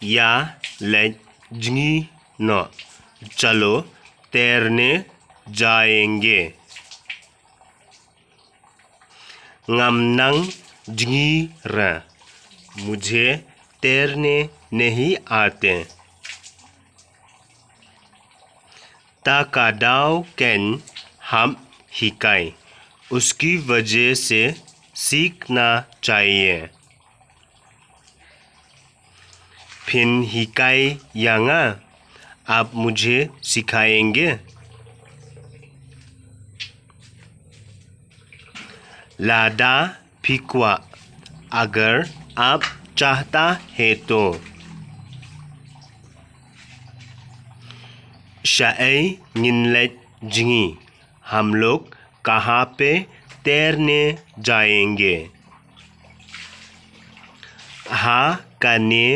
या लेजंगी न चलो तैरने जाएंगे ngamnang जंगी र मुझे तैरने नहीं आते ताकादाव कैन हम हिकाई उसकी वजह से सीखना चाहिए फिन हिकाई यांगा आप मुझे सिखाएंगे लादा फिक्वा अगर आप चाहता है तो शाय निनलेट जिंगी हम लोग कहाँ पे तैरने जाएंगे हा काने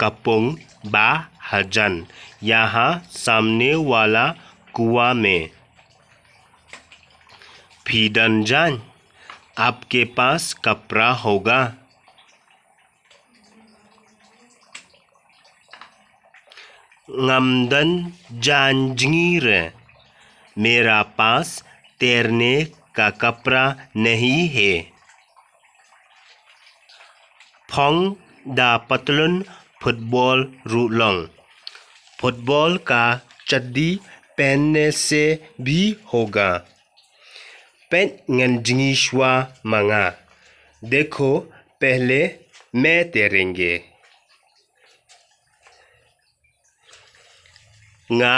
कपुंग बा हजन यहाँ सामने वाला कुआं में फीडनजान आपके पास कपड़ा होगा ngamdan जानजंगीर मेरा पास तैरने का कपड़ा नहीं है फोंग दा पतलुन फुटबॉल रूलोंग फुटबॉल का चड्डी पहनने से भी होगा पेट ngंजंगी श्वा मंगा देखो पहले मैं तैरेंगे nga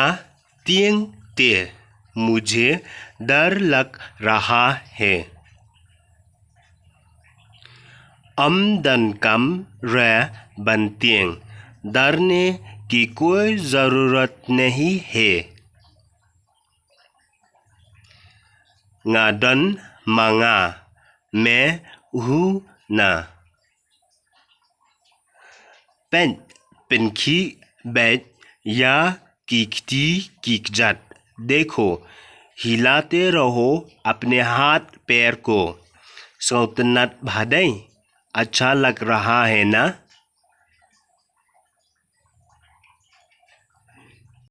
tieng ते मुझे डर लग रहा है अमदन कम रे बनतियंग डरने की कोई ज़रूरत नहीं है ngadan manga मैं हूँ ना पेन पिनखी बैट या कीकती कीकजट देखो हिलाते रहो अपने हाथ पैर को सौतनत भादई अच्छा लग रहा है ना